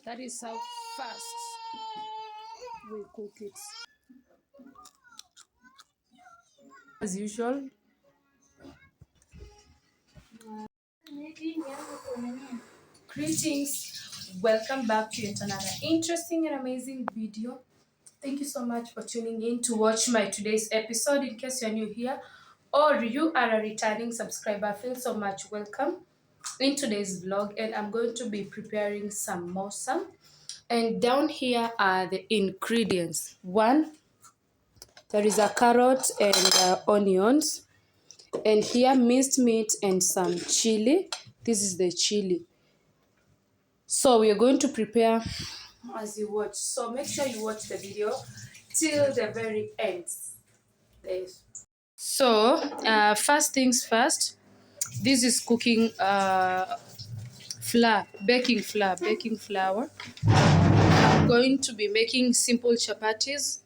That is how fast we cook it. As usual. Greetings, welcome back to yet another interesting and amazing video. Thank you so much for tuning in to watch my today's episode. In case you're new here or you are a returning subscriber, feel so much welcome in today's vlog, and I'm going to be preparing samosa. And down here are the ingredients. One, there is a carrot and onions, and here minced meat and some chili. This is the chili. So we are going to prepare as you watch. So make sure you watch the video till the very end. So first things first, this is cooking flour, baking flour. I'm going to be making simple chapatis.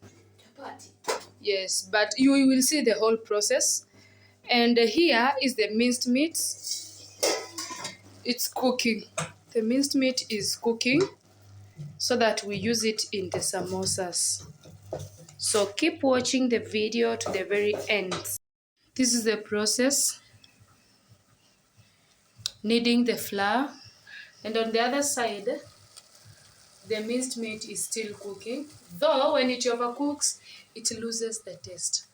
Yes, but you will see the whole process. And here is the minced meat. It's cooking. The minced meat is cooking so that we use it in the samosas. So keep watching the video to the very end. This is the process. Kneading the flour. And on the other side, the minced meat is still cooking. Though when it overcooks, it loses the taste.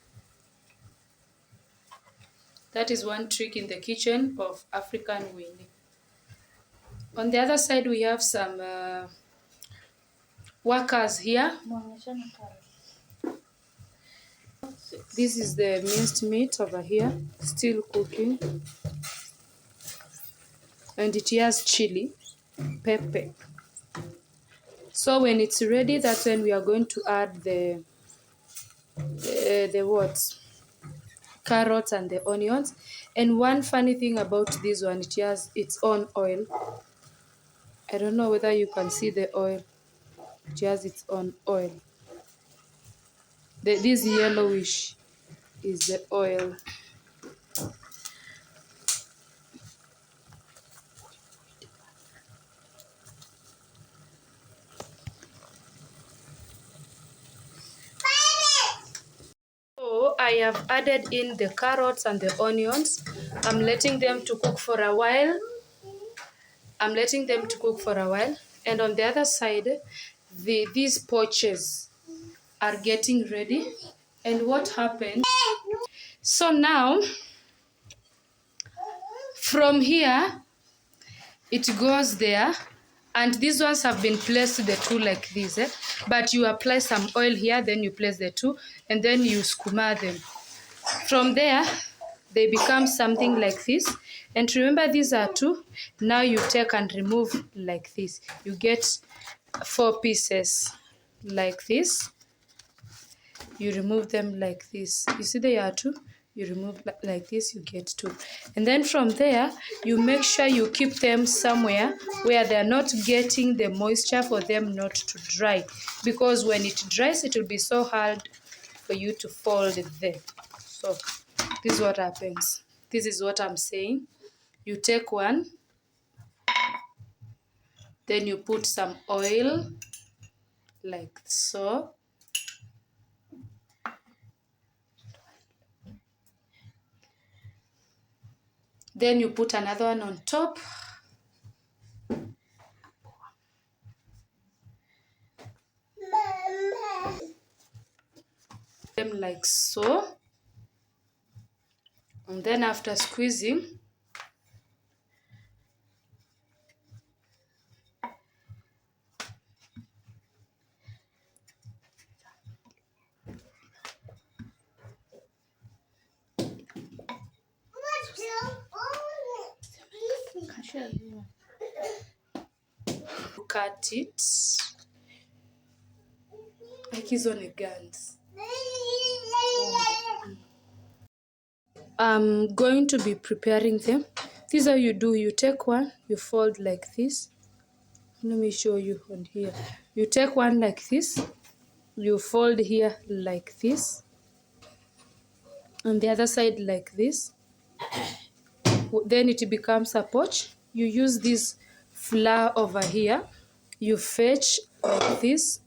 That is one trick in the kitchen of African Winnie. On the other side, we have some workers here. This is the minced meat over here, still cooking. And it has chili, pepper. So when it's ready, that's when we are going to add the carrots and the onions. And one funny thing about this one, it has its own oil. I don't know whether you can see the oil. It has its own oil. This yellowish is the oil. So I have added in the carrots and the onions. I'm letting them to cook for a while. And on the other side, these poaches are getting ready. And what happened? So now, from here, it goes there. And these ones have been placed the two like this. But you apply some oil here, then you place the two, and then you skuma them. From there, they become something like this. And remember, these are two. Now you take and remove like this. You get 4 pieces like this. You remove them like this. You see they are 2. You remove like this, you get 2. And then from there, you make sure you keep them somewhere where they're not getting the moisture for them not to dry. Because when it dries, it will be so hard for you to fold them. So this is what happens. This is what I'm saying. You take one, then you put some oil like so. Then you put another one on top. Them like so. And then after squeezing, cut it like he's on a guns. I'm going to be preparing them. This is how you do. You take one, you fold like this. Let me show you on here. You take one like this, you fold here like this, on the other side like this. Then it becomes a pouch. You use this flour over here You fetch like this,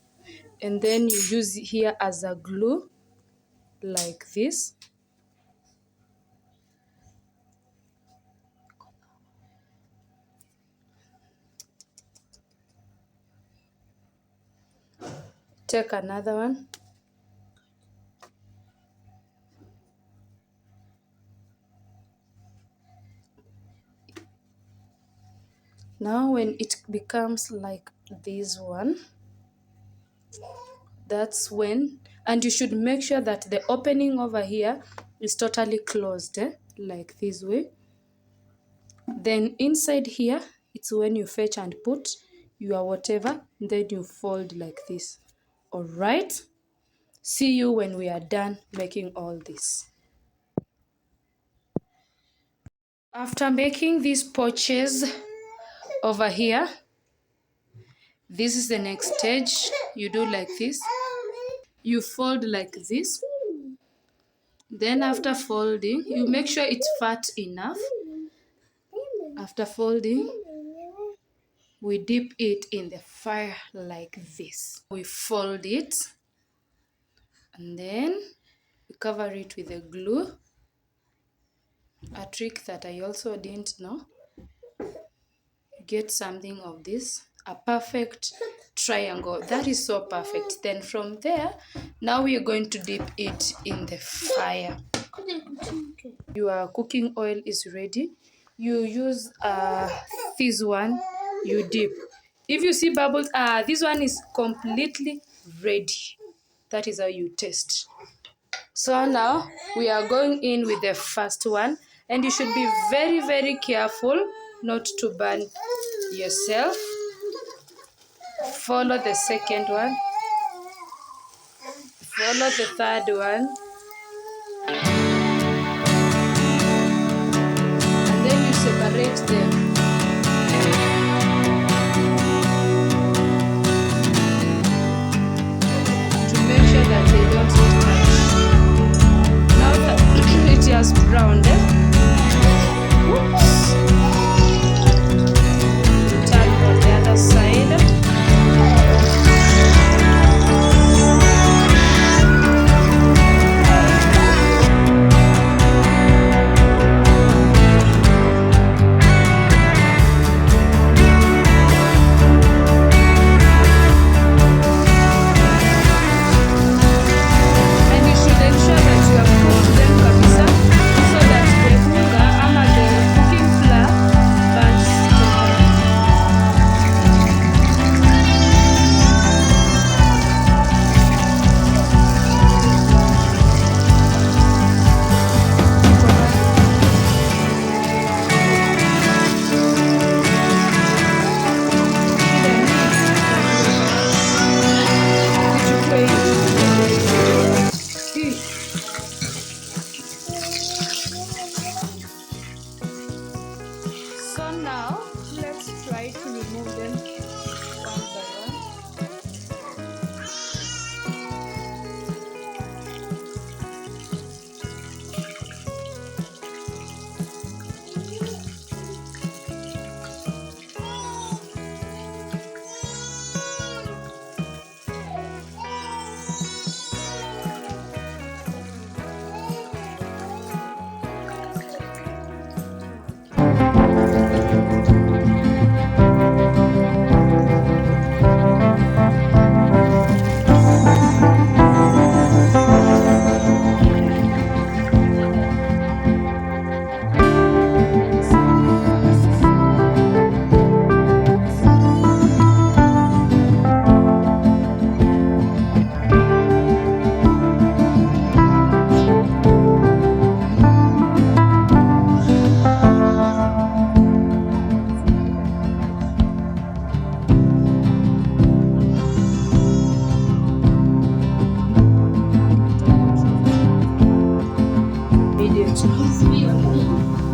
and then you use here as a glue like this. Take another one. Now when it becomes like this one, that's when, and you should make sure that the opening over here is totally closed, like this way. Then inside here, it's when you fetch and put your whatever, then you fold like this. All right, see you when we are done making all this. After making these pouches over here, this is the next stage. You do like this, you fold like this. Then after folding, you make sure it's fat enough. After folding, we dip it in the fire like this. We fold it, and then we cover it with a glue. A trick that I also didn't know. Get something of this, a perfect triangle. That is so perfect. Then from there, now we are going to dip it in the fire. Your cooking oil is ready. You use this one, you dip. If you see bubbles, this one is completely ready. That is how you taste. So now we are going in with the first one, and you should be very, very careful not to burn yourself. Follow the second one. Follow the third one. And then you separate them. To make sure that they don't touch. Now that it has browned, whoops. Turn on the other side.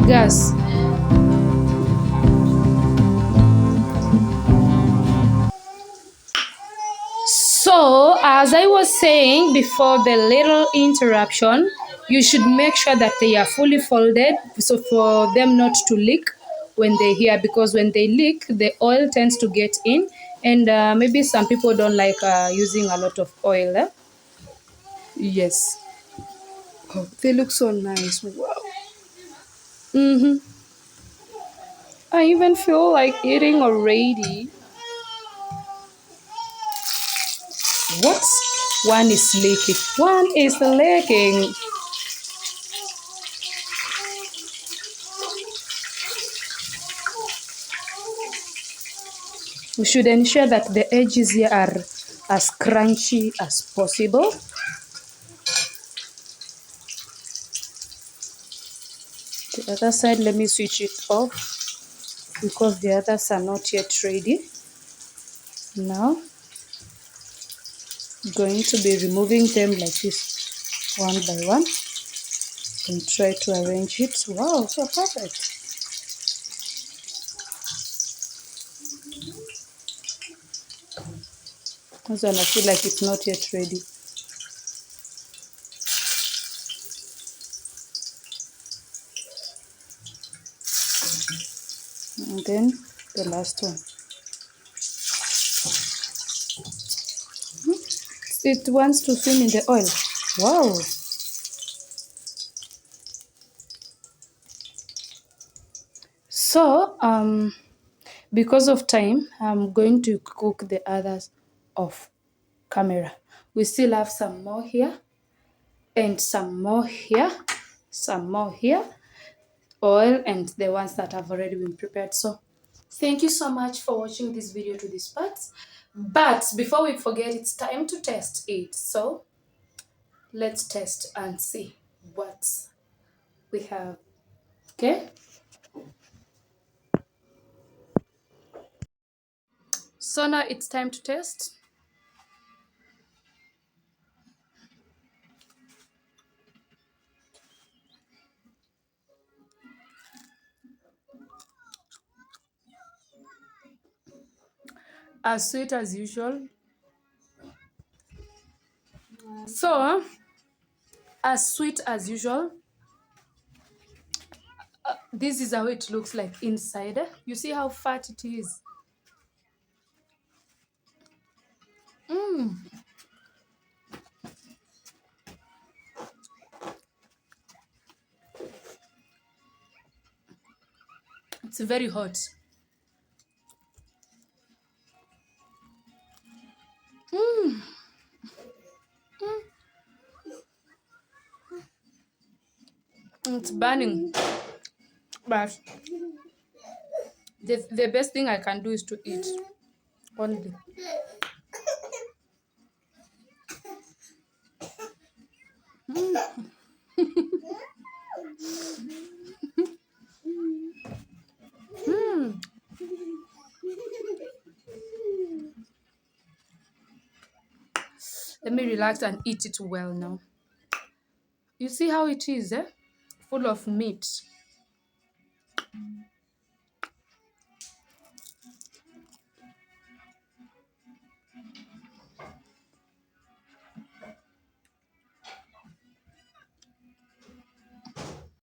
Gas. So, as I was saying before the little interruption, you should make sure that they are fully folded, so for them not to leak when they hear, because when they leak, the oil tends to get in, and maybe some people don't like using a lot of oil. Yes. Oh, they look so nice. Wow. Mm-hmm. I even feel like eating already. What? One is leaking. One is leaking. We should ensure that the edges here are as crunchy as possible. The other side, let me switch it off because the others are not yet ready. Now, I'm going to be removing them like this, one by one, and try to arrange it. Wow, so perfect. This one, I feel like it's not yet ready. And then the last one. It wants to swim in the oil. Wow. So, because of time, I'm going to cook the others off camera. We still have some more here, and some more here, some more here, oil, and the ones that have already been prepared. So thank you so much for watching this video to this part. But before we forget, it's time to test it. So let's test and see what we have. Okay. So now it's time to test. As sweet as usual. So, as sweet as usual. This is how it looks like inside. You see how fat it is. It's very hot. It's burning. But the best thing I can do is to eat only. Let me relax and eat it well now. You see how it is, eh? Full of meat.